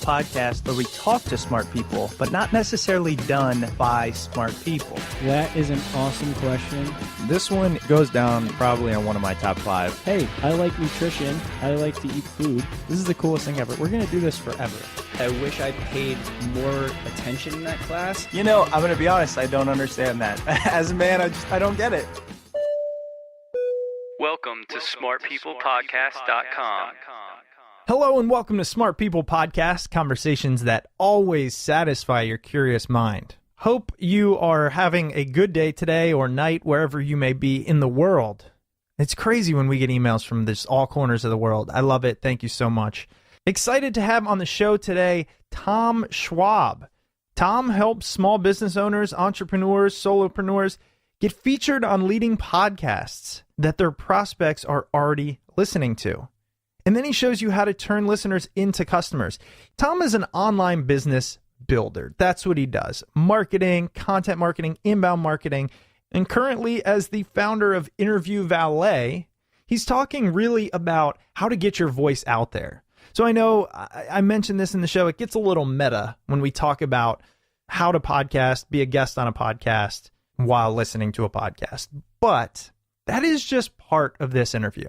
podcast where we talk to smart people, but not necessarily done by smart people? That is an awesome question. This one goes down probably on one of my top 5. Hey, I like nutrition. I like to eat food. This is the coolest thing ever. We're going to do this forever. I wish I paid more attention in that class. You know, I'm going to be honest, I don't understand that. As a man, I don't get it. Welcome to smartpeoplepodcast.com. Hello and welcome to Smart People Podcast, conversations that always satisfy your curious mind. Hope you are having a good day today or night, wherever you may be in the world. It's crazy when we get emails from this all corners of the world. I love it. Thank you so much. Excited to have on the show today, Tom Schwab. Tom helps small business owners, entrepreneurs, solopreneurs get featured on leading podcasts that their prospects are already listening to. And then he shows you how to turn listeners into customers. Tom is an online business builder. That's what he does. Marketing, content marketing, inbound marketing. And currently, as the founder of Interview Valet, he's talking really about how to get your voice out there. So I know I mentioned this in the show. It gets a little meta when we talk about how to podcast, be a guest on a podcast while listening to a podcast. But that is just part of this interview.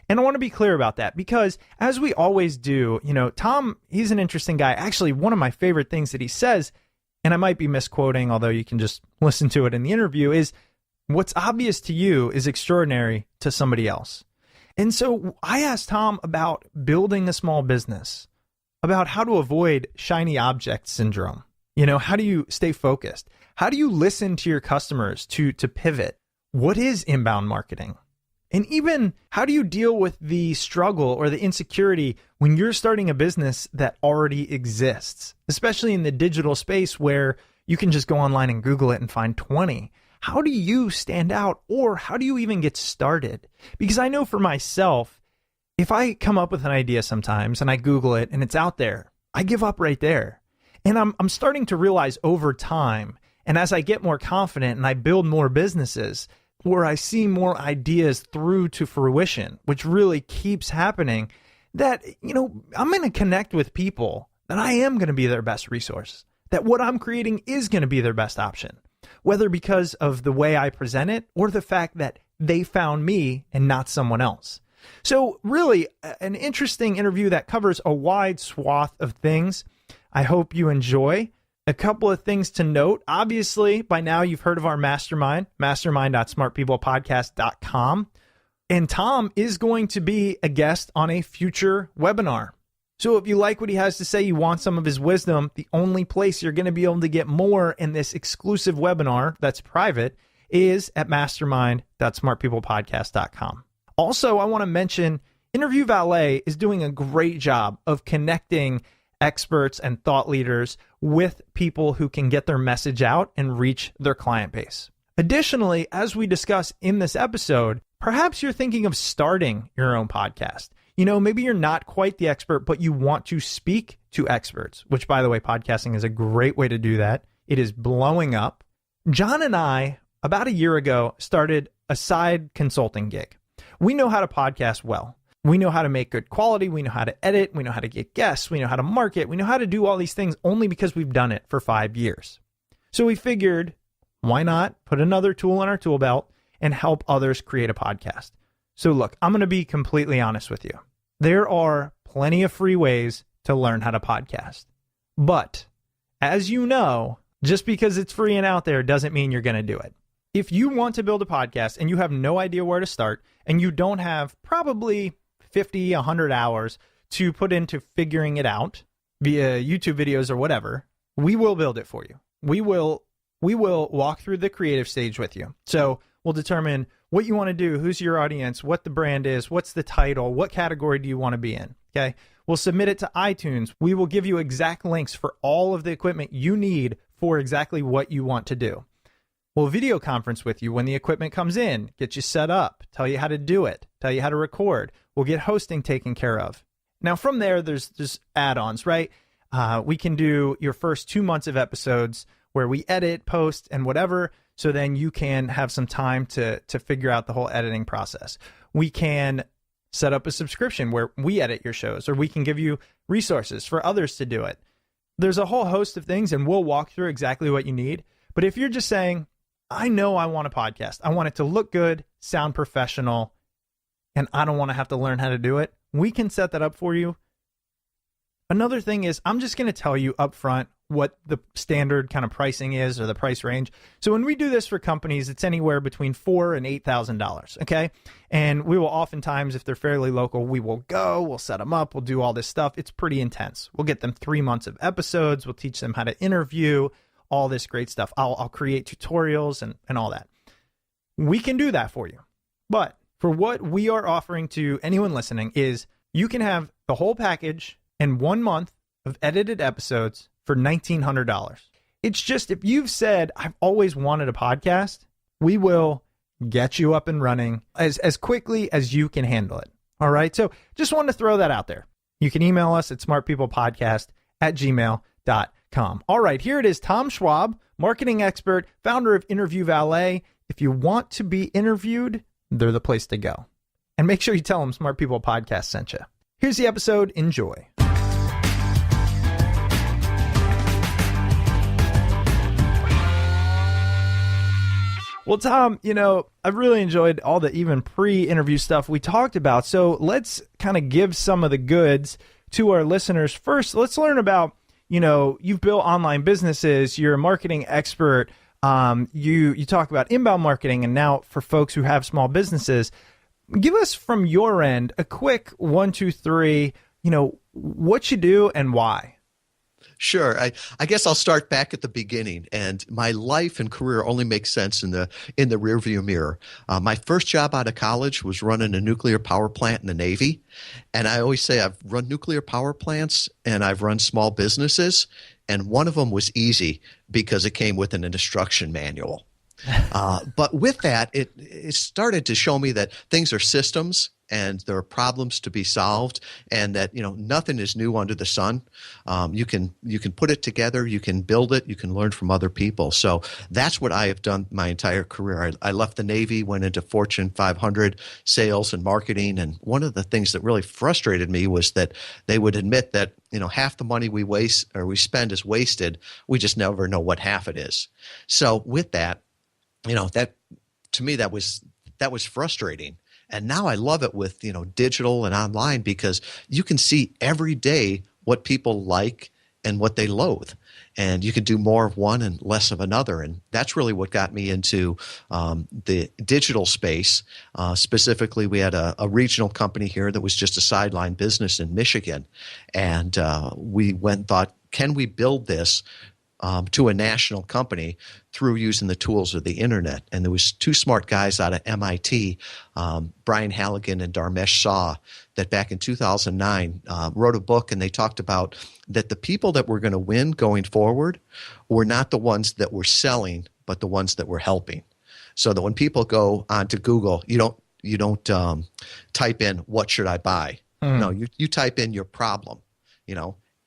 And I want to be clear about that because as we always do, you know, Tom, he's an interesting guy. Actually, one of my favorite things that he says, and I might be misquoting, although you can just listen to it in the interview, is what's obvious to you is extraordinary to somebody else. And so I asked Tom about building a small business, about how to avoid shiny object syndrome. You know, how do you stay focused? How do you listen to your customers to pivot? What is inbound marketing? And even how do you deal with the struggle or the insecurity when you're starting a business that already exists, especially in the digital space where you can just go online and Google it and find 20? How do you stand out, or how do you even get started? Because I know for myself, if I come up with an idea sometimes and I Google it and it's out there, I give up right there. And I'm starting to realize over time, and as I get more confident and I build more businesses, where I see more ideas through to fruition, which really keeps happening, that, you know, I'm going to connect with people that I am going to be their best resource, that what I'm creating is going to be their best option, whether because of the way I present it or the fact that they found me and not someone else. So really an interesting interview that covers a wide swath of things. I hope you enjoy. A couple of things to note. Obviously, by now you've heard of our mastermind, mastermind.smartpeoplepodcast.com. And Tom is going to be a guest on a future webinar. So if you like what he has to say, you want some of his wisdom, the only place you're going to be able to get more in this exclusive webinar that's private is at mastermind.smartpeoplepodcast.com. Also, I want to mention Interview Valet is doing a great job of connecting experts and thought leaders with people who can get their message out and reach their client base. Additionally, as we discuss in this episode, perhaps you're thinking of starting your own podcast. You know, maybe you're not quite the expert, but you want to speak to experts, which, by the way, podcasting is a great way to do that. It is blowing up. John and I, about a year ago, started a side consulting gig. We know how to podcast well. We know how to make good quality. We know how to edit. We know how to get guests. We know how to market. We know how to do all these things only because we've done it for 5 years. So we figured, why not put another tool in our tool belt and help others create a podcast? So look, I'm going to be completely honest with you. There are plenty of free ways to learn how to podcast. But as you know, just because it's free and out there doesn't mean you're going to do it. If you want to build a podcast and you have no idea where to start and you don't have probably 50, 100 hours to put into figuring it out via YouTube videos or whatever, we will build it for you. We will walk through the creative stage with you. So we'll determine what you want to do, who's your audience, what the brand is, what's the title, what category do you want to be in, okay? We'll submit it to iTunes. We will give you exact links for all of the equipment you need for exactly what you want to do. We'll video conference with you when the equipment comes in, get you set up, tell you how to do it, tell you how to record. We'll get hosting taken care of. Now, from there, there's add-ons, right? We can do your first 2 months of episodes where we edit, post, and whatever, so then you can have some time to figure out the whole editing process. We can set up a subscription where we edit your shows, or we can give you resources for others to do it. There's a whole host of things, and we'll walk through exactly what you need. But if you're just saying, I know I want a podcast, I want it to look good, sound professional, and I don't want to have to learn how to do it, we can set that up for you. Another thing is, I'm just going to tell you up front what the standard kind of pricing is, or the price range. So when we do this for companies, it's anywhere between $4,000 and $8,000. Okay. And we will oftentimes, if they're fairly local, we'll set them up. We'll do all this stuff. It's pretty intense. We'll get them 3 months of episodes. We'll teach them how to interview, all this great stuff. I'll create tutorials and all that. We can do that for you. But for what we are offering to anyone listening is you can have the whole package and 1 month of edited episodes for $1,900. It's just, if you've said, I've always wanted a podcast, we will get you up and running as quickly as you can handle it. All right. So just wanted to throw that out there. You can email us at smartpeoplepodcast@gmail.com. All right. Here it is. Tom Schwab, marketing expert, founder of Interview Valet. If you want to be interviewed, they're the place to go. And make sure you tell them Smart People Podcast sent you. Here's the episode. Enjoy. Well, Tom, I've really enjoyed all the even pre-interview stuff we talked about. So let's kind of give some of the goods to our listeners. First, let's learn about, you've built online businesses. You're a marketing expert. You talk about inbound marketing. And now for folks who have small businesses, give us from your end a quick 1, 2, 3, what you do and why. Sure. I guess I'll start back at the beginning, and my life and career only makes sense in the rearview mirror. My first job out of college was running a nuclear power plant in the Navy, and I always say I've run nuclear power plants and I've run small businesses, and one of them was easy because it came with an instruction manual. But with that, it started to show me that things are systems and there are problems to be solved, and that nothing is new under the sun. You can put it together, you can build it, you can learn from other people. So that's what I have done my entire career. I left the Navy, went into Fortune 500 sales and marketing, and one of the things that really frustrated me was that they would admit that half the money we spend is wasted. We just never know what half it is. So with that, that to me that was frustrating. And now I love it with, digital and online, because you can see every day what people like and what they loathe. And you can do more of one and less of another. And that's really what got me into the digital space. Specifically, we had a regional company here that was just a sideline business in Michigan. And we went and thought, can we build this to a national company through using the tools of the internet? And there was 2 smart guys out of MIT, Brian Halligan and Dharmesh Shah, that back in 2009 wrote a book, and they talked about that the people that were going to win going forward were not the ones that were selling, but the ones that were helping. So that when people go onto Google, you don't type in, what should I buy? No, you type in your problem,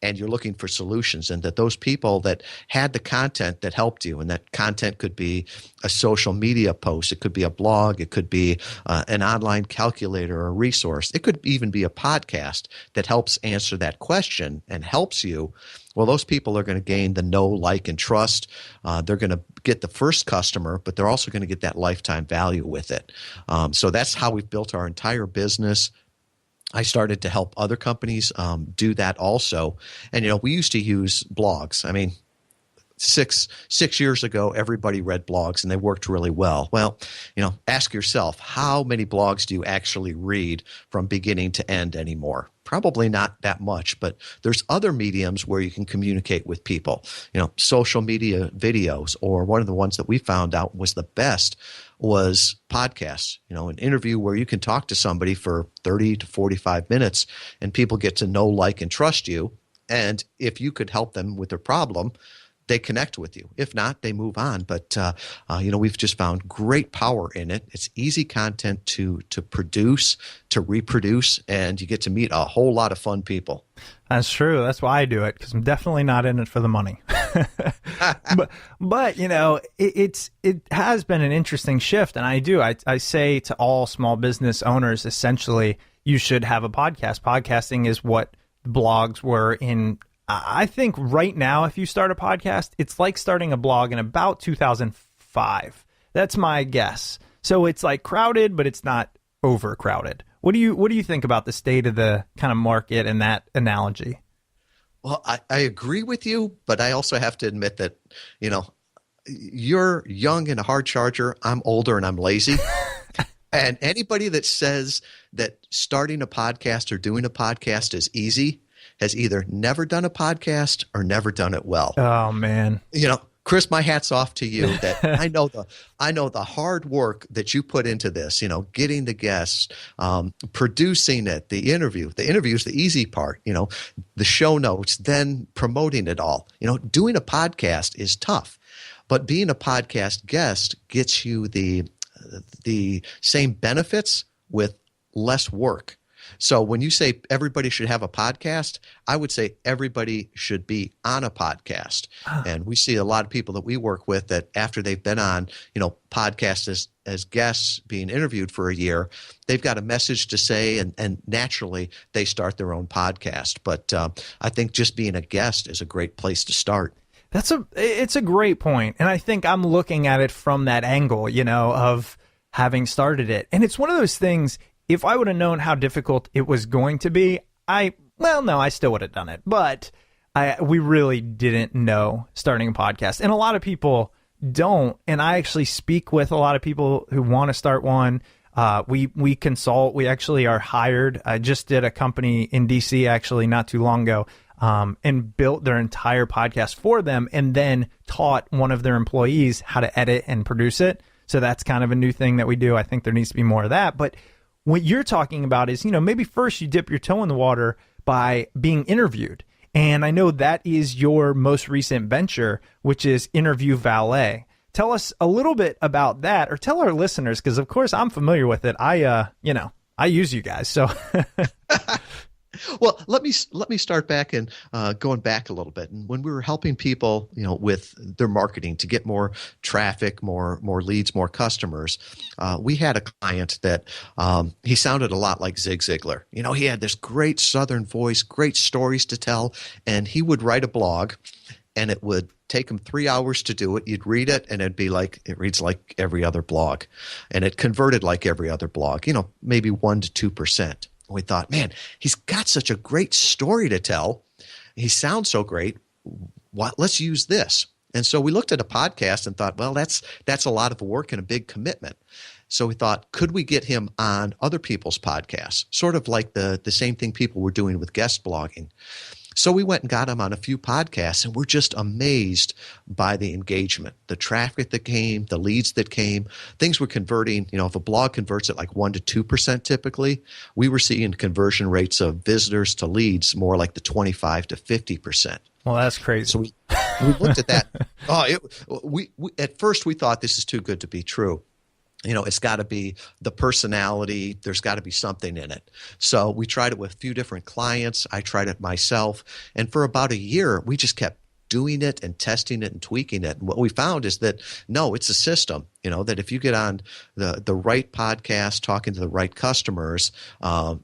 and you're looking for solutions, and that those people that had the content that helped you, and that content could be a social media post, it could be a blog, it could be an online calculator or a resource, it could even be a podcast that helps answer that question and helps you. Well, those people are going to gain the know, like, and trust. They're going to get the first customer, but they're also going to get that lifetime value with it. So that's how we've built our entire business. I started to help other companies do that also. And, we used to use blogs. I mean, six years ago, everybody read blogs and they worked really well. Well, ask yourself, how many blogs do you actually read from beginning to end anymore? Probably not that much, but there's other mediums where you can communicate with people. Social media videos, or one of the ones that we found out was the best was podcasts. An interview where you can talk to somebody for 30 to 45 minutes and people get to know, like, and trust you. And if you could help them with their problem, they connect with you. If not, they move on. But, we've just found great power in it. It's easy content to produce, to reproduce, and you get to meet a whole lot of fun people. That's true. That's why I do it, because I'm definitely not in it for the money. but it has been an interesting shift. And I say to all small business owners, essentially, you should have a podcast. Podcasting is what blogs were in, I think right now, if you start a podcast, it's like starting a blog in about 2005. That's my guess. So it's like crowded, but it's not overcrowded. What do you think about the state of the kind of market and that analogy? Well, I agree with you, but I also have to admit that, you're young and a hard charger. I'm older and I'm lazy. And anybody that says that starting a podcast or doing a podcast is easy has either never done a podcast or never done it well. Oh, man. Chris, my hat's off to you that I know the hard work that you put into this, getting the guests, producing it, the interview. The interview is the easy part, the show notes, then promoting it all. Doing a podcast is tough, but being a podcast guest gets you the same benefits with less work. So when you say everybody should have a podcast, I would say everybody should be on a podcast. And we see a lot of people that we work with that after they've been on, podcasts as guests being interviewed for a year, they've got a message to say and naturally they start their own podcast. But I think just being a guest is a great place to start. It's a great point. And I think I'm looking at it from that angle, of having started it. And it's one of those things, if I would have known how difficult it was going to be, I still would have done it. But we really didn't know starting a podcast. And a lot of people don't. And I actually speak with a lot of people who want to start one. We consult. We actually are hired. I just did a company in DC actually not too long ago. And built their entire podcast for them and then taught one of their employees how to edit and produce it. So that's kind of a new thing that we do. I think there needs to be more of that. But what you're talking about is, maybe first you dip your toe in the water by being interviewed. And I know that is your most recent venture, which is Interview Valet. Tell us a little bit about that, or tell our listeners, because of course I'm familiar with it. I use you guys. So Well, let me start back and going back a little bit. And when we were helping people, with their marketing to get more traffic, more leads, more customers, we had a client that he sounded a lot like Zig Ziglar. He had this great Southern voice, great stories to tell, and he would write a blog, and it would take him 3 hours to do it. You'd read it, and it'd be like it reads like every other blog, and it converted like every other blog. Maybe 1% to 2%. We thought, man, he's got such a great story to tell. He sounds so great. Let's use this. And so we looked at a podcast and thought, well, that's a lot of work and a big commitment. So we thought, could we get him on other people's podcasts? Sort of like the same thing people were doing with guest blogging. So we went and got him on a few podcasts, and we're just amazed by the engagement, the traffic that came, the leads that came. Things were converting. If a blog converts at like 1% to 2% typically, we were seeing conversion rates of visitors to leads more like the 25% to 50%. Well, that's crazy. So we looked at that. We at first we thought this is too good to be true. It's got to be the personality. There's got to be something in it. So we tried it with a few different clients. I tried it myself. And for about a year, we just kept doing it and testing it and tweaking it. And what we found is that, no, it's a system, that if you get on the right podcast, talking to the right customers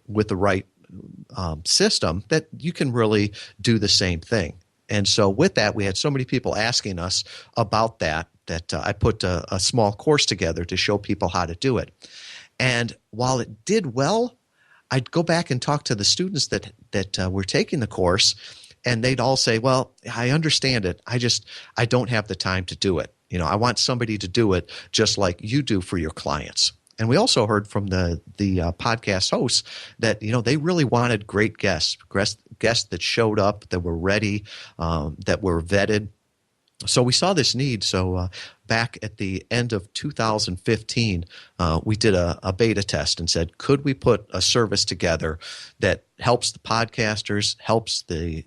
with the right system, that you can really do the same thing. And so with that, we had so many people asking us about that I put a small course together to show people how to do it. And while it did well, I'd go back and talk to the students that were taking the course, and they'd all say, well, I understand it. I don't have the time to do it. I want somebody to do it just like you do for your clients. And we also heard from the podcast hosts that, they really wanted great guests that showed up, that were ready, that were vetted. So we saw this need. So back at the end of 2015, we did a beta test and said, could we put a service together that helps the podcasters, helps the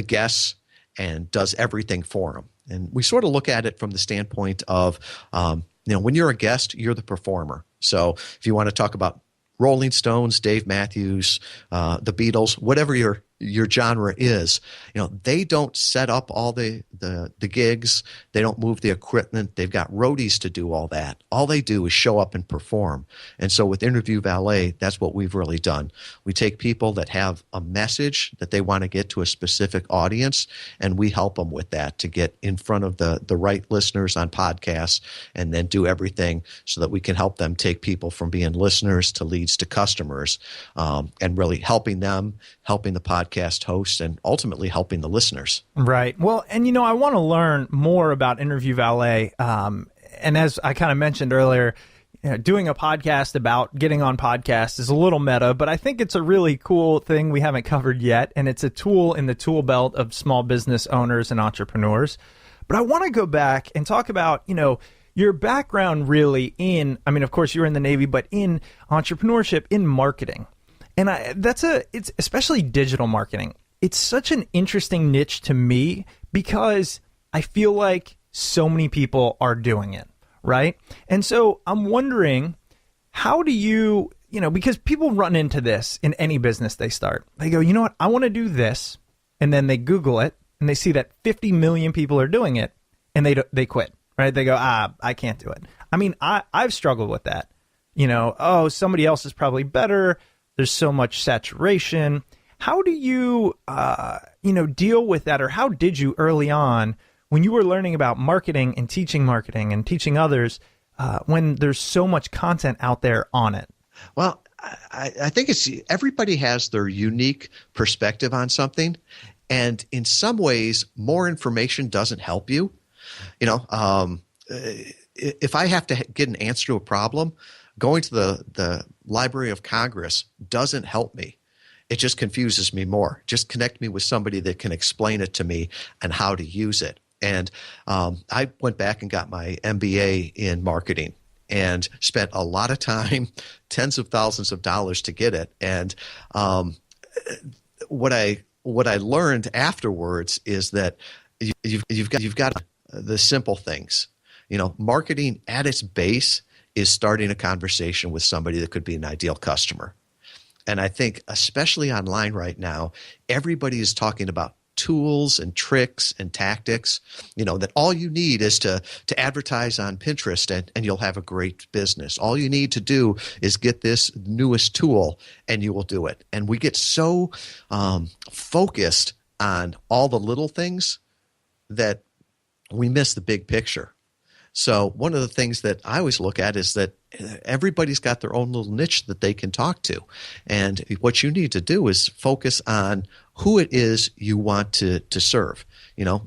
guests, and does everything for them? And we sort of look at it from the standpoint of, when you're a guest, you're the performer. So if you want to talk about Rolling Stones, Dave Matthews, the Beatles, whatever your your genre is, they don't set up all the gigs. They don't move the equipment. They've got roadies to do all that. All they do is show up and perform. And so with Interview Valet, that's what we've really done. We take people that have a message that they want to get to a specific audience, and we help them with that to get in front of the right listeners on podcasts, and then do everything so that we can help them take people from being listeners to leads to customers, and really helping them, helping the podcast hosts, and ultimately helping the listeners. Right. Well, and I want to learn more about Interview Valet. And as I kind of mentioned earlier, doing a podcast about getting on podcasts is a little meta, but I think it's a really cool thing we haven't covered yet. And it's a tool in the tool belt of small business owners and entrepreneurs. But I want to go back and talk about, your background really in, of course you're in the Navy, but in entrepreneurship, in marketing. And it's especially digital marketing. It's such an interesting niche to me because I feel like so many people are doing it, right? And so I'm wondering, how do you, because people run into this in any business they start. They go, you know what, I want to do this. And then they Google it and they see that 50 million people are doing it and they quit, right? They go, I can't do it. I've struggled with that. Somebody else is probably better. There's so much saturation. How do you, deal with that? Or how did you early on when you were learning about marketing and teaching others, when there's so much content out there on it? Well, I think everybody has their unique perspective on something. And in some ways, more information doesn't help you. If I have to get an answer to a problem, going to the Library of Congress doesn't help me. It just confuses me more. Just connect me with somebody that can explain it to me and how to use it. And I went back and got my MBA in marketing and spent a lot of time, tens of thousands of dollars to get it. And what I learned afterwards is that you've got the simple things. Marketing at its base is starting a conversation with somebody that could be an ideal customer. And I think especially online right now, everybody is talking about tools and tricks and tactics, that all you need is to advertise on Pinterest and you'll have a great business. All you need to do is get this newest tool and you will do it. And we get so focused on all the little things that we miss the big picture. So one of the things that I always look at is that everybody's got their own little niche that they can talk to. And what you need to do is focus on who it is you want to serve.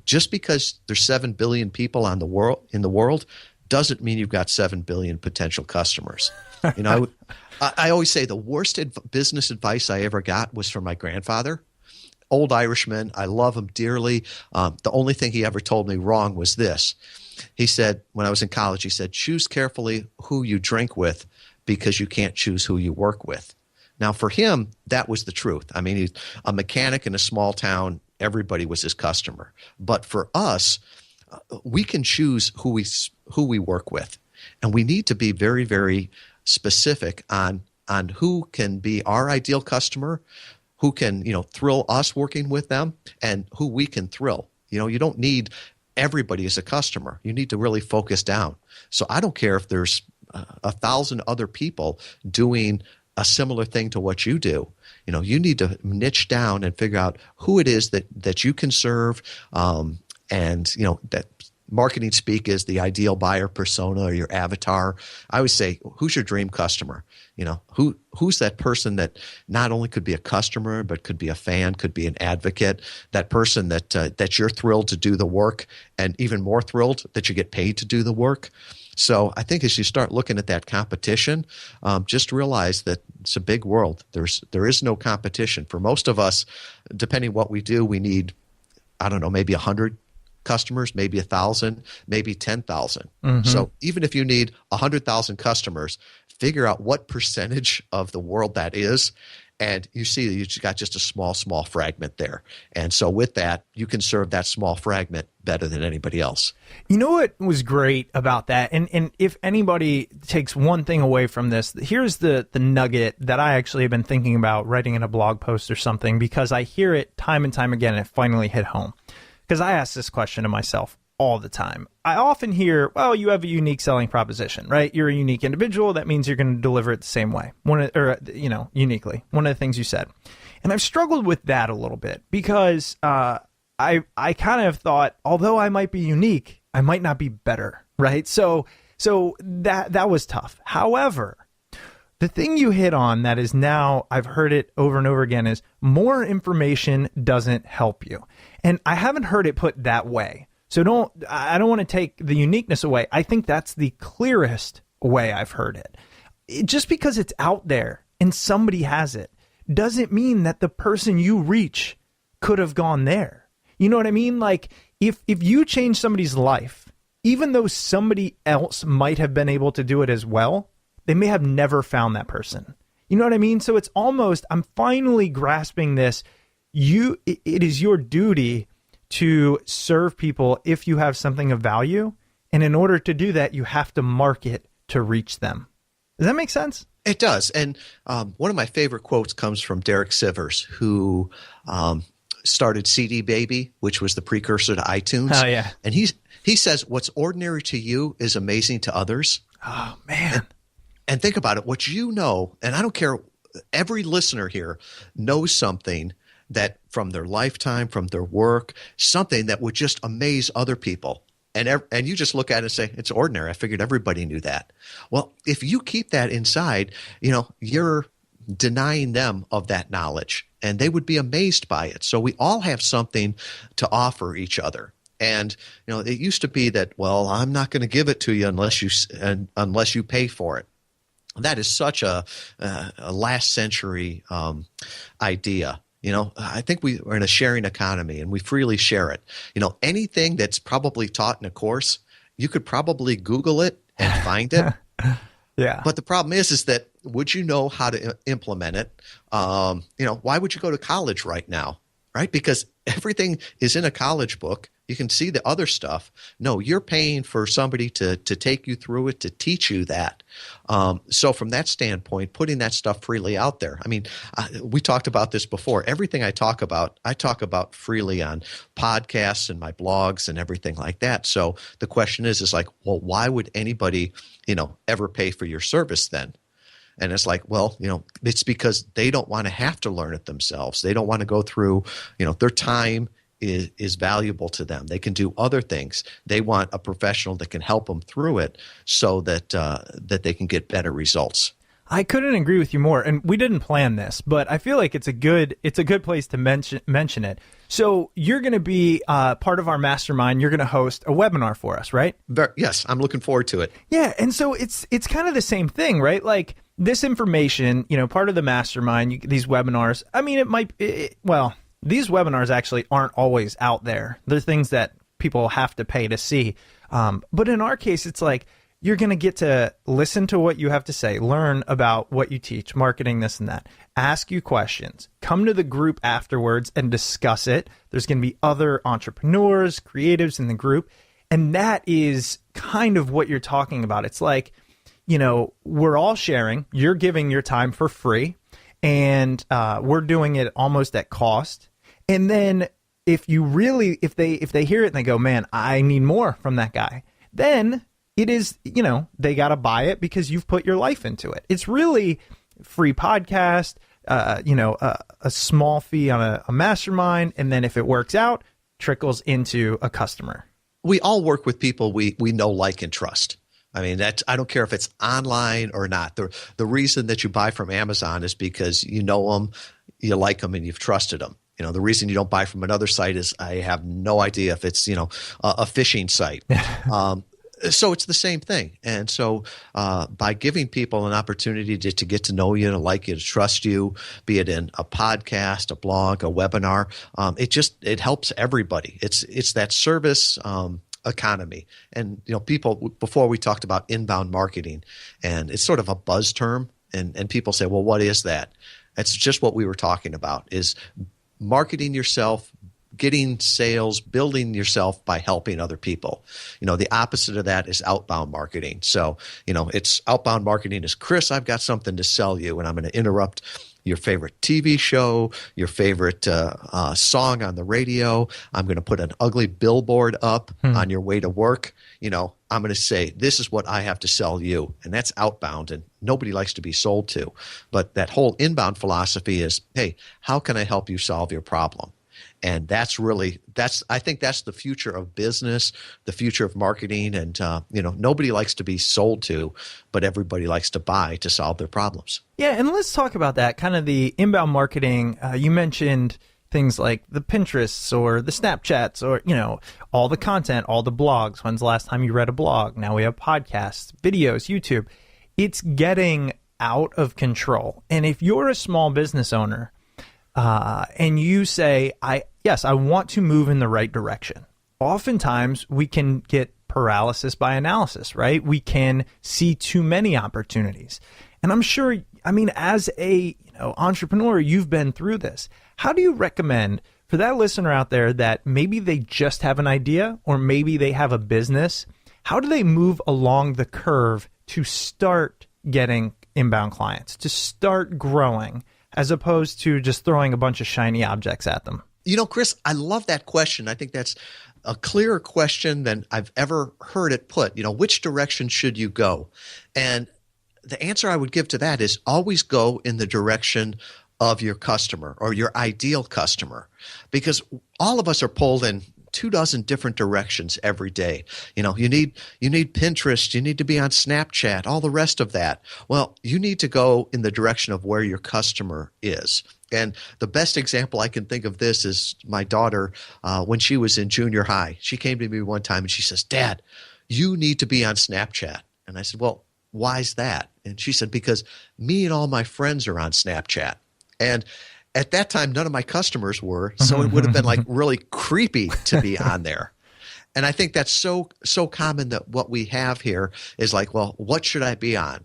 Just because there's 7 billion people in the world doesn't mean you've got 7 billion potential customers. I always say the worst business advice I ever got was from my grandfather. Old Irishman. I love him dearly. The only thing he ever told me wrong was this. He said, when I was in college, he said, choose carefully who you drink with because you can't choose who you work with. Now, for him, that was the truth. He's a mechanic in a small town. Everybody was his customer. But for us, we can choose who we work with. And we need to be very, very specific on who can be our ideal customer, who can, thrill us working with them, and who we can thrill. You don't need everybody as a customer. You need to really focus down. So I don't care if there's 1,000 other people doing a similar thing to what you do. You need to niche down and figure out who it is that you can serve. And that marketing speak is the ideal buyer persona or your avatar. I always say, who's your dream customer? Who's that person that not only could be a customer, but could be a fan, could be an advocate, that person that you're thrilled to do the work, and even more thrilled that you get paid to do the work. So I think as you start looking at that competition, just realize that it's a big world. There is no competition. For most of us, depending what we do, we need, maybe 100 customers, maybe 1,000, maybe 10,000. Mm-hmm. So even if you need 100,000 customers, figure out what percentage of the world that is And you see you got just a small fragment there. And so with that, you can serve that small fragment better than anybody else. You know what was great about that? And if anybody takes one thing away from this, here's the nugget that I actually have been thinking about writing in a blog post or something, because I hear it time and time again, and it finally hit home. Because I ask this question to myself all the time. I often hear, well, you have a unique selling proposition, right? You're a unique individual. That means you're going to deliver it the same way, uniquely. One of the things you said. And I've struggled with that a little bit because I kind of thought, although I might be unique, I might not be better, right? So that was tough. However, the thing you hit on that is now, I've heard it over and over again, is more information doesn't help you. And I haven't heard it put that way. So I don't want to take the uniqueness away. I think that's the clearest way I've heard it. Just because it's out there and somebody has it doesn't mean that the person you reach could have gone there. You know what I mean? Like if you change somebody's life, even though somebody else might have been able to do it as well, they may have never found that person. You know what I mean? So it's almost, I'm finally grasping this. It is your duty to serve people if you have something of value. And in order to do that, you have to market to reach them. Does that make sense? It does. And one of my favorite quotes comes from Derek Sivers, who started CD Baby, which was the precursor to iTunes. Oh, yeah. And he says, what's ordinary to you is amazing to others. Oh, man. And think about it. What you know, and I don't care, every listener here knows something that from their lifetime, from their work, something that would just amaze other people. And you just look at it and say, it's ordinary. I figured everybody knew that. Well, if you keep that inside, you're denying them of that knowledge, and they would be amazed by it. So we all have something to offer each other. And, it used to be that, well, I'm not going to give it to you unless you pay for it. That is such a last century idea. I think we are in a sharing economy and we freely share it. Anything that's probably taught in a course, you could probably Google it and find it. Yeah. But the problem is that would you know how to implement it? Why would you go to college right now? Right? Because everything is in a college book. You can see the other stuff. No, you're paying for somebody to take you through it, to teach you that. So from that standpoint, putting that stuff freely out there. I mean, we talked about this before. Everything I talk about freely on podcasts and my blogs and everything like that. So the question is like, well, why would anybody, ever pay for your service then? And it's like, well, it's because they don't want to have to learn it themselves. They don't want to go through, their time is valuable to them. They can do other things. They want a professional that can help them through it so that they can get better results. I couldn't agree with you more. And we didn't plan this, but I feel like it's a good place to mention it. So you're going to be part of our mastermind. You're going to host a webinar for us, right? Yes, I'm looking forward to it. Yeah, and so it's kind of the same thing, right? Like this information, part of the mastermind, these webinars. I mean, these webinars actually aren't always out there. They're things that people have to pay to see. But in our case, it's like you're going to get to listen to what you have to say, learn about what you teach, marketing, this and that, ask you questions, come to the group afterwards and discuss it. There's going to be other entrepreneurs, creatives in the group. And that is kind of what you're talking about. It's like, we're all sharing. You're giving your time for free, and we're doing it almost at cost. And then if they hear it and they go, man, I need more from that guy, then it is, they got to buy it because you've put your life into it. It's really free podcast, a small fee on a mastermind. And then if it works out, trickles into a customer. We all work with people we know, like, and trust. I mean, I don't care if it's online or not. The reason that you buy from Amazon is because you know them, you like them, and you've trusted them. The reason you don't buy from another site is I have no idea if it's, a phishing site. So it's the same thing. And so by giving people an opportunity to get to know you, to like you, to trust you, be it in a podcast, a blog, a webinar, it helps everybody. It's that service economy. And, people, before we talked about inbound marketing, and it's sort of a buzz term, and people say, well, what is that? It's just what we were talking about, is marketing yourself, getting sales, building yourself by helping other people. The opposite of that is outbound marketing. So, it's outbound marketing is, Chris, I've got something to sell you, and I'm going to interrupt your favorite TV show, your favorite song on the radio. I'm going to put an ugly billboard up on your way to work. I'm going to say, this is what I have to sell you. And that's outbound, and nobody likes to be sold to. But that whole inbound philosophy is, hey, how can I help you solve your problem? And I think that's the future of business, the future of marketing. And, nobody likes to be sold to, but everybody likes to buy to solve their problems. Yeah. And let's talk about that, kind of the inbound marketing. You mentioned things like the Pinterests or the Snapchats or, all the content, all the blogs. When's the last time you read a blog? Now we have podcasts, videos, YouTube. It's getting out of control. And if you're a small business owner, and you say, I want to move in the right direction. Oftentimes we can get paralysis by analysis, right? We can see too many opportunities. And I'm sure, as a entrepreneur, you've been through this. How do you recommend for that listener out there that maybe they just have an idea or maybe they have a business? How do they move along the curve to start getting inbound clients, to start growing, as opposed to just throwing a bunch of shiny objects at them? Chris, I love that question. I think that's a clearer question than I've ever heard it put. Which direction should you go? And the answer I would give to that is always go in the direction of your customer or your ideal customer, because all of us are pulled in 24 different directions every day. You need Pinterest, you need to be on Snapchat, all the rest of that. Well, you need to go in the direction of where your customer is. And the best example I can think of this is my daughter, when she was in junior high. She came to me one time and she says, Dad, you need to be on Snapchat. And I said, well, why is that? And she said, because me and all my friends are on Snapchat. And at that time, none of my customers were, so it would have been like really creepy to be on there. And I think that's so common that what we have here is like, well, what should I be on?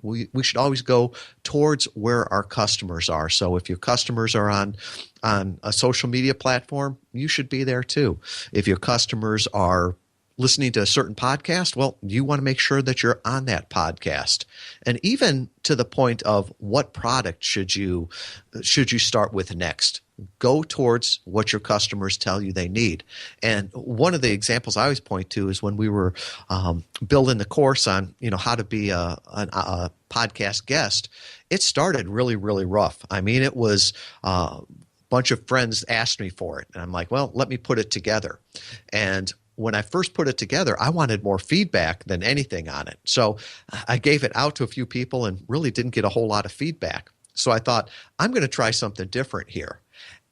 We should always go towards where our customers are. So if your customers are on a social media platform, you should be there too. If your customers are listening to a certain podcast, well, you want to make sure that you're on that podcast. And even to the point of what product should you start with next? Go towards what your customers tell you they need. And one of the examples I always point to is when we were building the course on how to be a podcast guest. It started really, really rough. It was a bunch of friends asked me for it, and I'm like, well, let me put it together. And when I first put it together, I wanted more feedback than anything on it. So I gave it out to a few people and really didn't get a whole lot of feedback. So I thought, I'm going to try something different here.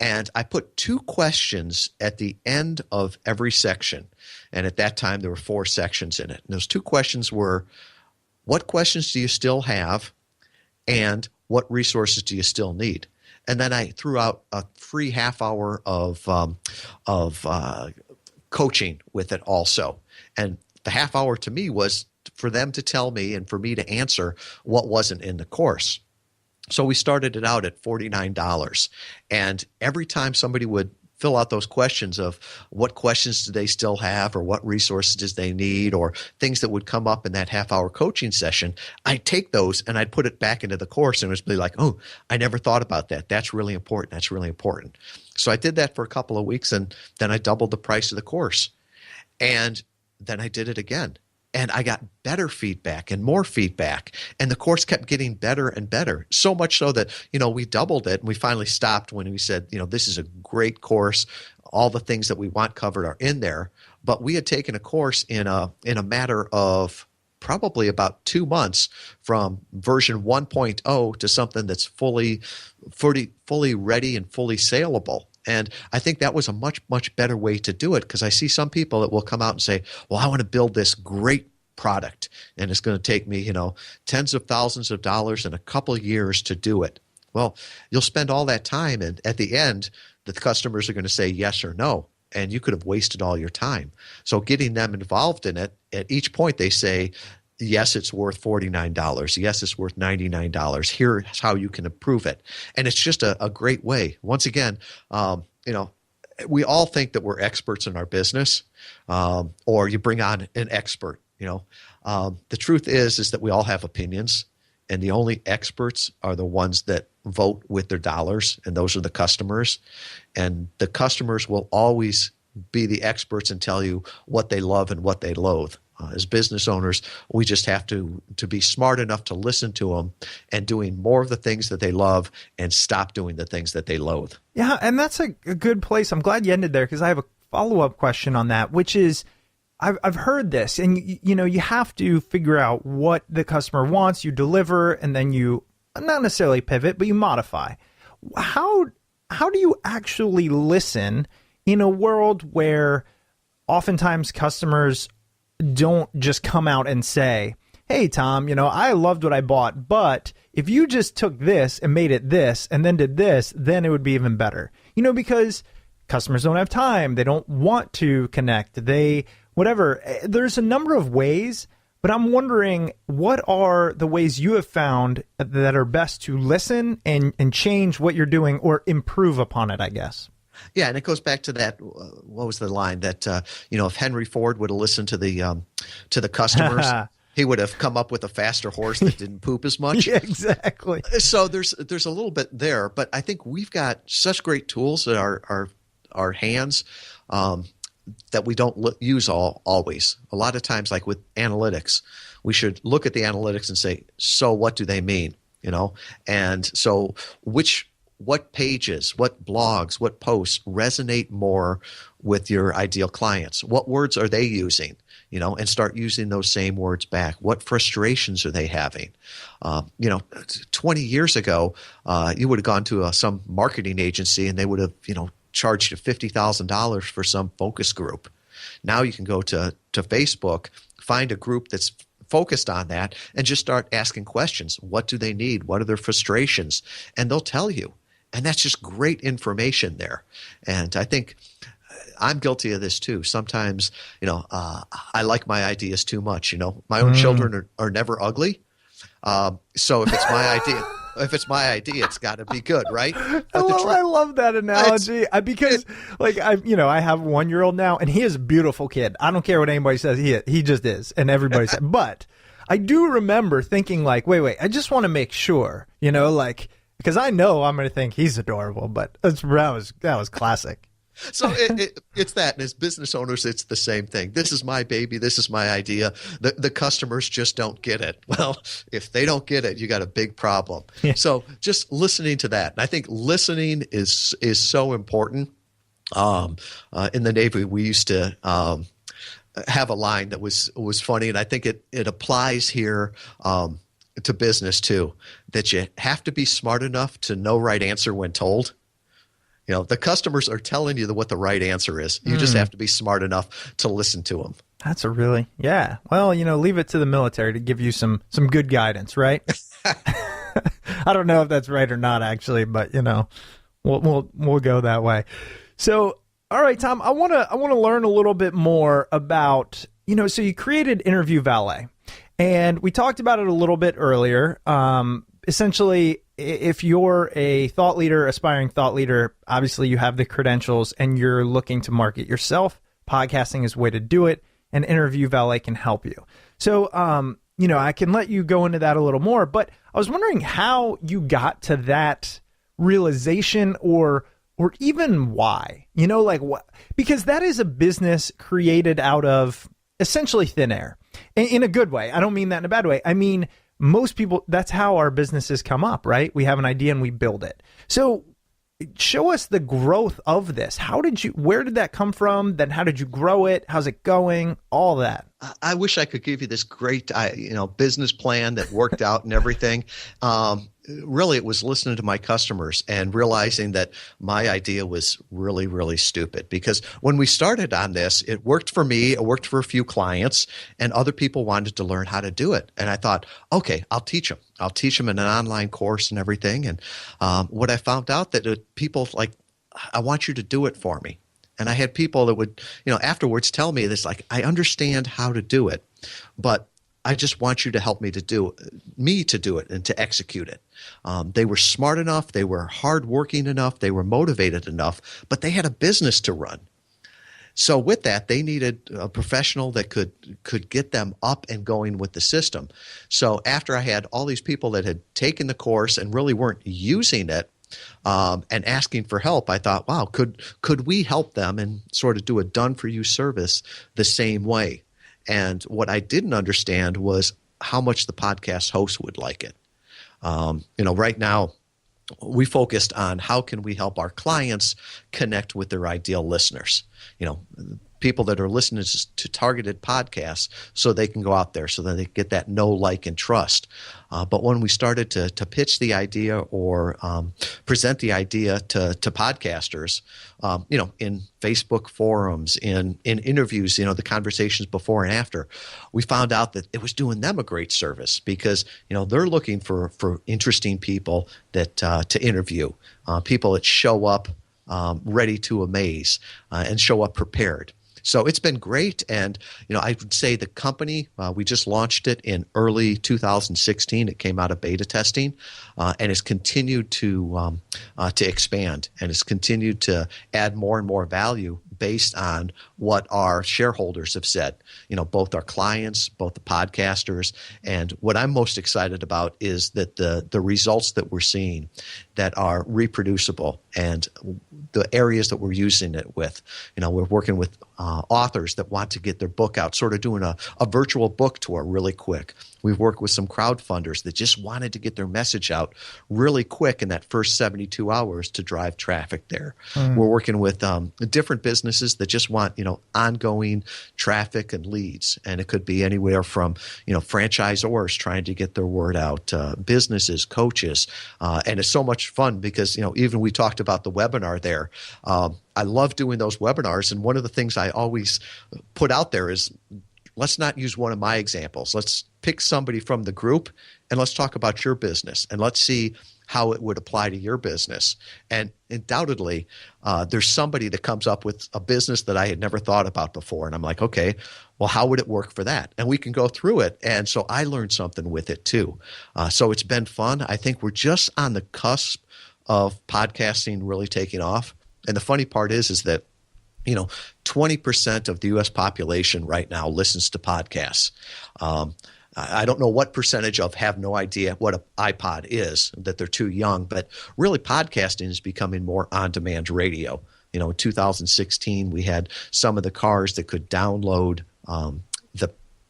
And I put 2 questions at the end of every section. And at that time, there were 4 sections in it. And those 2 questions were, what questions do you still have? And what resources do you still need? And then I threw out a free half hour of coaching with it also. And the half hour to me was for them to tell me and for me to answer what wasn't in the course. So we started it out at $49. And every time somebody would fill out those questions of what questions do they still have or what resources do they need or things that would come up in that half-hour coaching session, I'd take those and I'd put it back into the course and it would be like, oh, I never thought about that. That's really important. That's really important. So I did that for a couple of weeks and then I doubled the price of the course. And then I did it again. And I got better feedback and more feedback. And the course kept getting better and better. So much so that, we doubled it and we finally stopped when we said, this is a great course. All the things that we want covered are in there. But we had taken a course in a matter of probably about 2 months from version 1.0 to something that's fully ready and fully saleable. And I think that was a much, much better way to do it because I see some people that will come out and say, well, I want to build this great product and it's going to take me, tens of thousands of dollars and a couple of years to do it. Well, you'll spend all that time and at the end, the customers are going to say yes or no. And you could have wasted all your time. So getting them involved in it, at each point they say, Yes, it's worth $49. Yes, it's worth $99. Here's how you can improve it. And it's just a great way. Once again, we all think that we're experts in our business, or you bring on an expert. The truth is that we all have opinions, and the only experts are the ones that vote with their dollars, and those are the customers. And the customers will always be the experts and tell you what they love and what they loathe. As business owners, we just have to be smart enough to listen to them and doing more of the things that they love and stop doing the things that they loathe. Yeah, and that's a good place. I'm glad you ended there because I have a follow-up question on that, which is I've heard this, and you have to figure out what the customer wants, you deliver, and then you not necessarily pivot, but you modify. How do you actually listen in a world where oftentimes customers don't just come out and say, hey, Tom, I loved what I bought, but if you just took this and made it this and then did this, then it would be even better. Because customers don't have time. They don't want to connect. Whatever. There's a number of ways, but I'm wondering, what are the ways you have found that are best to listen and change what you're doing or improve upon it, I guess? Yeah, and it goes back to that. What was the line that if Henry Ford would have listened to the customers, he would have come up with a faster horse that didn't poop as much. Yeah, exactly. So there's a little bit there, but I think we've got such great tools at our hands that we don't use always. A lot of times, like with analytics, we should look at the analytics and say, so what do they mean? And so what pages, what blogs, what posts resonate more with your ideal clients? What words are they using? And start using those same words back. What frustrations are they having? 20 years ago, you would have gone to some marketing agency and they would have, charged you $50,000 for some focus group. Now you can go to Facebook, find a group that's focused on that, and just start asking questions. What do they need? What are their frustrations? And they'll tell you. And that's just great information there. And I think I'm guilty of this too. Sometimes, I like my ideas too much. My own children are never ugly. So if it's my idea, it's got to be good, right? I love that analogy because, I have a 1-year-old now, and he is a beautiful kid. I don't care what anybody says. He just is, and everybody says. But I do remember thinking, wait, I just want to make sure, because I know I'm going to think he's adorable. But that was classic. So it's that. And as business owners, it's the same thing. This is my baby. This is my idea. The customers just don't get it. Well, if they don't get it, you got a big problem. Yeah. So just listening to that. And I think listening is so important. In the Navy, we used to have a line that was funny, and I think it applies here to business too, that you have to be smart enough to know right answer when told. The customers are telling you what the right answer is. You just have to be smart enough to listen to them. That's yeah. Well, leave it to the military to give you some good guidance, right? I don't know if that's right or not, actually, but we'll go that way. So, all right, Tom, I want to learn a little bit more about so you created Interview Valet, and we talked about it a little bit earlier. Essentially, if you're a thought leader, aspiring thought leader, obviously you have the credentials and you're looking to market yourself. Podcasting is a way to do it, and Interview Valet can help you. So, I can let you go into that a little more, but I was wondering how you got to that realization or even why, what, because that is a business created out of essentially thin air in a good way. I don't mean that in a bad way. I mean, most people, that's how our businesses come up, right? We have an idea and we build it. So show us the growth of this. Where did that come from? Then how did you grow it? How's it going? All that. I wish I could give you this great, business plan that worked out and everything. Really, it was listening to my customers and realizing that my idea was really, really stupid. Because when we started on this, it worked for me, it worked for a few clients, and other people wanted to learn how to do it. And I thought, okay, I'll teach them. I'll teach them in an online course and everything. And what I found out that people I want you to do it for me. And I had people that would, afterwards tell me this, I understand how to do it, but I just want you to help me to do it and to execute it. They were smart enough. They were hardworking enough. They were motivated enough, but they had a business to run. So with that, they needed a professional that could get them up and going with the system. So after I had all these people that had taken the course and really weren't using it, and asking for help, I thought, wow, could we help them and sort of do a done-for-you service the same way? And what I didn't understand was how much the podcast host would like it. Right now, we focused on how can we help our clients connect with their ideal listeners. People that are listening to targeted podcasts so they can go out there so that they get that know, like, and trust. But when we started to pitch the idea or present the idea to podcasters, in Facebook forums, in interviews, the conversations before and after, we found out that it was doing them a great service because, they're looking for interesting people that to interview, people that show up ready to amaze and show up prepared. So it's been great, and I would say the company we just launched it in early 2016. It came out of beta testing, and has continued to expand, and has continued to add more and more value based on what our shareholders have said. Both our clients, both the podcasters, and what I'm most excited about is that the results that we're seeing that are reproducible and the areas that we're using it with. We're working with authors that want to get their book out, sort of doing a virtual book tour really quick. We've worked with some crowdfunders that just wanted to get their message out really quick in that first 72 hours to drive traffic there. We're working with different businesses that just want, ongoing traffic and leads. And it could be anywhere from, franchisors trying to get their word out, businesses, coaches. And it's so much fun because, even we talked about the webinar there. I love doing those webinars. And one of the things I always put out there is, let's not use one of my examples. Let's pick somebody from the group and let's talk about your business and let's see how it would apply to your business. And undoubtedly, there's somebody that comes up with a business that I had never thought about before. And I'm like, okay, well, how would it work for that? And we can go through it. And so I learned something with it too. So it's been fun. I think we're just on the cusp of podcasting really taking off. And the funny part is that 20% of the U.S. population right now listens to podcasts. I don't know what percentage of have no idea what an iPod is, that they're too young, but really podcasting is becoming more on-demand radio. In 2016, we had some of the cars that could download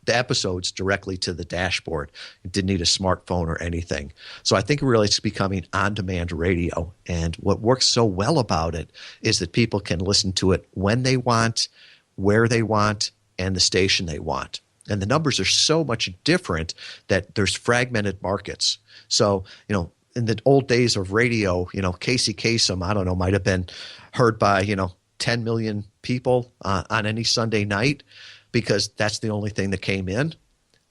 the episodes directly to the dashboard. It didn't need a smartphone or anything. So I think really it's becoming on-demand radio. And what works so well about it is that people can listen to it when they want, where they want, and the station they want. And the numbers are so much different that there's fragmented markets. So, in the old days of radio, Casey Kasem, I don't know, might have been heard by, 10 million people on any Sunday night because that's the only thing that came in.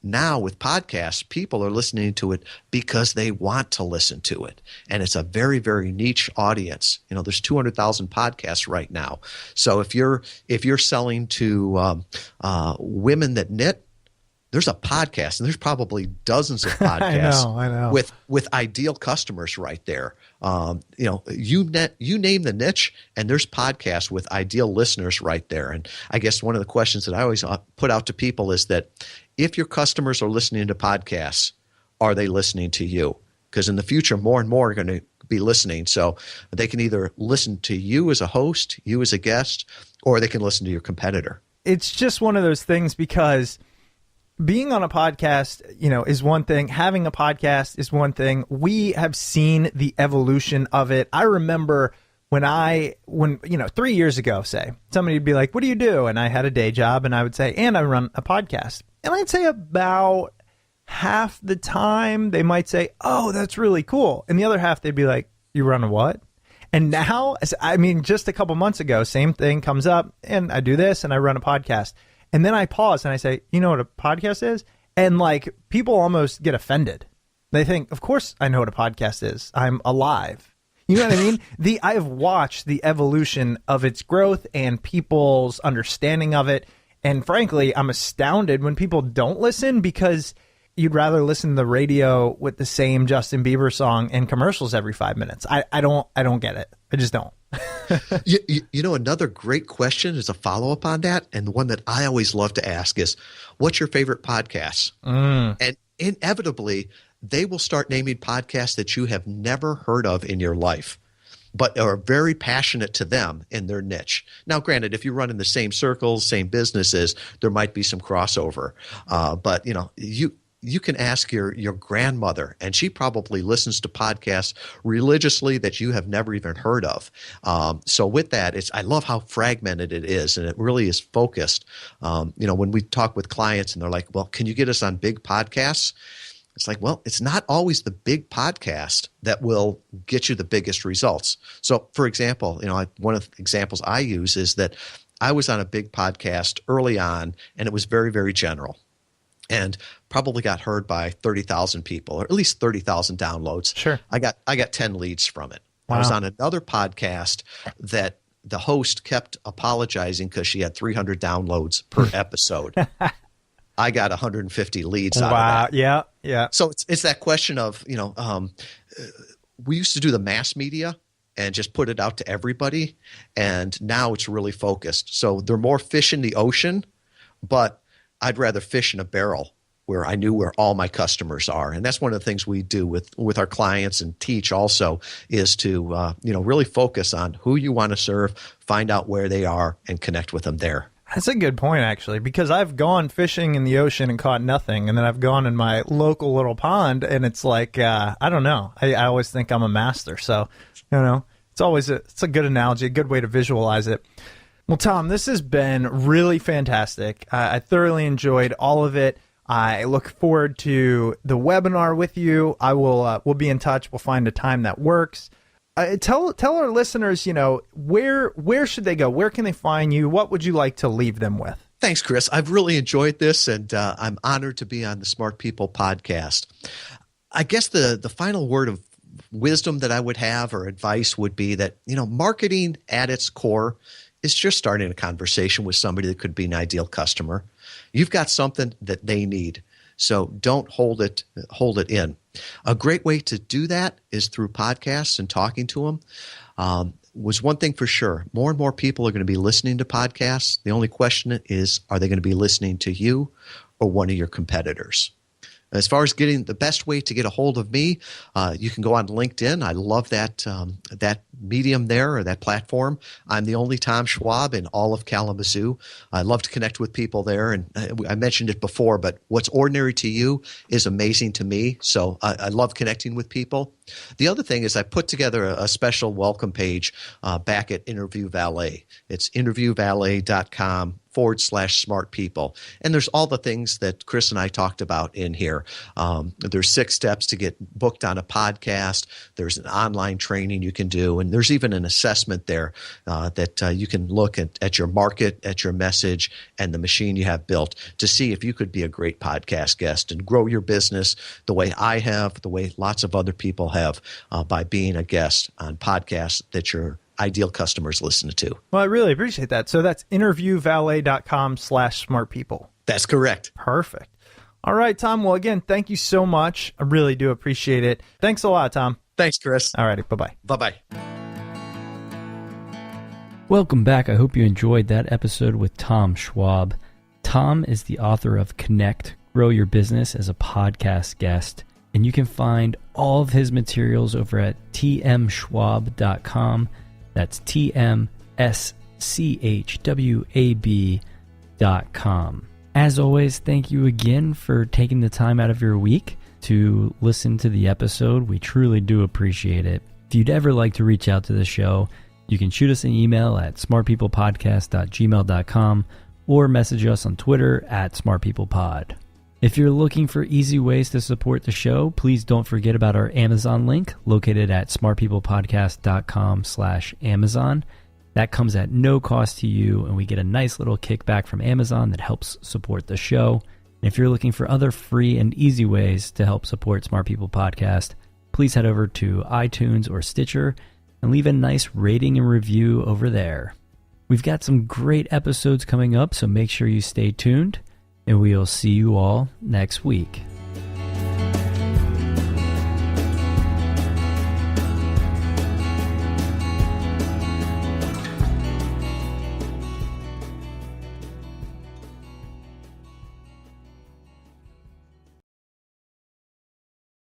Now with podcasts, people are listening to it because they want to listen to it. And it's a very, very niche audience. There's 200,000 podcasts right now. So if you're selling to women that knit, there's a podcast, and there's probably dozens of podcasts I know. with ideal customers right there. You name the niche, and there's podcasts with ideal listeners right there. And I guess one of the questions that I always put out to people is that if your customers are listening to podcasts, are they listening to you? Because in the future, more and more are going to be listening. So they can either listen to you as a host, you as a guest, or they can listen to your competitor. It's just one of those things because being on a podcast, is one thing. Having a podcast is one thing. We have seen the evolution of it. I remember when 3 years ago, say, somebody would be like, what do you do? And I had a day job, and I would say, and I run a podcast. And I'd say about half the time they might say, oh, that's really cool. And the other half, they'd be like, you run a what? And now, just a couple months ago, same thing comes up, and I do this, and I run a podcast. And then I pause and I say, you know what a podcast is? And people almost get offended. They think, of course I know what a podcast is. I'm alive. You know what I mean? I have watched the evolution of its growth and people's understanding of it. And frankly, I'm astounded when people don't listen, because you'd rather listen to the radio with the same Justin Bieber song and commercials every 5 minutes. I don't get it. I just don't. You know, another great question is a follow-up on that, and the one that I always love to ask is, what's your favorite podcast? And inevitably, they will start naming podcasts that you have never heard of in your life, but are very passionate to them in their niche. Now, granted, if you run in the same circles, same businesses, there might be some crossover. But, you know, you can ask your grandmother, and she probably listens to podcasts religiously that you have never even heard of. So with that, I love how fragmented it is, and it really is focused. You know, when we talk with clients and they're like, well, can you get us on big podcasts? It's like, well, it's not always the big podcast that will get you the biggest results. So, for example, you know, one of the examples I use is that I was on a big podcast early on, and it was very, very general, and probably got heard by 30,000 people, or at least 30,000 downloads. Sure. I got 10 leads from it. Wow. I was on another podcast that the host kept apologizing because she had 300 downloads per episode. I got 150 leads out of that. Yeah. Yeah. So it's that question of, you know, we used to do the mass media and just put it out to everybody, and now it's really focused. So there are more fish in the ocean, but I'd rather fish in a barrel where I knew where all my customers are. And that's one of the things we do with our clients and teach also, is to you know, really focus on who you want to serve, find out where they are, and connect with them there. That's a good point, actually, because I've gone fishing in the ocean and caught nothing, and then I've gone in my local little pond, and it's like, I don't know. I always think I'm a master. So, you know, it's a good analogy, a good way to visualize it. Well, Tom, this has been really fantastic. I thoroughly enjoyed all of it. I look forward to the webinar with you. We'll be in touch. We'll find a time that works. Tell our listeners, you know, where should they go? Where can they find you? What would you like to leave them with? Thanks, Chris. I've really enjoyed this, and I'm honored to be on the Smart People podcast. I guess the final word of wisdom that I would have, or advice, would be that, you know, marketing at its core is just starting a conversation with somebody that could be an ideal customer. You've got something that they need, so don't hold it in. A great way to do that is through podcasts and talking to them. Was one thing for sure. More and more people are going to be listening to podcasts. The only question is, are they going to be listening to you or one of your competitors? As far as getting the best way to get a hold of me, you can go on LinkedIn. I love that medium there, or that platform. I'm the only Tom Schwab in all of Kalamazoo. I love to connect with people there, and I mentioned it before, but what's ordinary to you is amazing to me. So I love connecting with people. The other thing is I put together a special welcome page back at Interview Valet. It's interviewvalet.com/smart people. And there's all the things that Chris and I talked about in here. There's 6 steps to get booked on a podcast. There's an online training you can do. And there's even an assessment there that you can look at your market, at your message, and the machine you have built to see if you could be a great podcast guest and grow your business the way I have, the way lots of other people have, by being a guest on podcasts that your ideal customers listen to. Well, I really appreciate that. So that's interviewvalet.com/smart people. That's correct. Perfect. All right, Tom. Well, again, thank you so much. I really do appreciate it. Thanks a lot, Tom. Thanks, Chris. All righty. Bye-bye. Bye-bye. Welcome back. I hope you enjoyed that episode with Tom Schwab. Tom is the author of Connect, Grow Your Business as a Podcast Guest, and you can find all of his materials over at tmschwab.com. That's tmschwab.com. As always, thank you again for taking the time out of your week to listen to the episode. We truly do appreciate it. If you'd ever like to reach out to the show, you can shoot us an email at smartpeoplepodcast.gmail.com or message us on Twitter at smartpeoplepod. If you're looking for easy ways to support the show, please don't forget about our Amazon link located at smartpeoplepodcast.com/Amazon. That comes at no cost to you, and we get a nice little kickback from Amazon that helps support the show. And if you're looking for other free and easy ways to help support Smart People Podcast, please head over to iTunes or Stitcher and leave a nice rating and review over there. We've got some great episodes coming up, so make sure you stay tuned, and we'll see you all next week.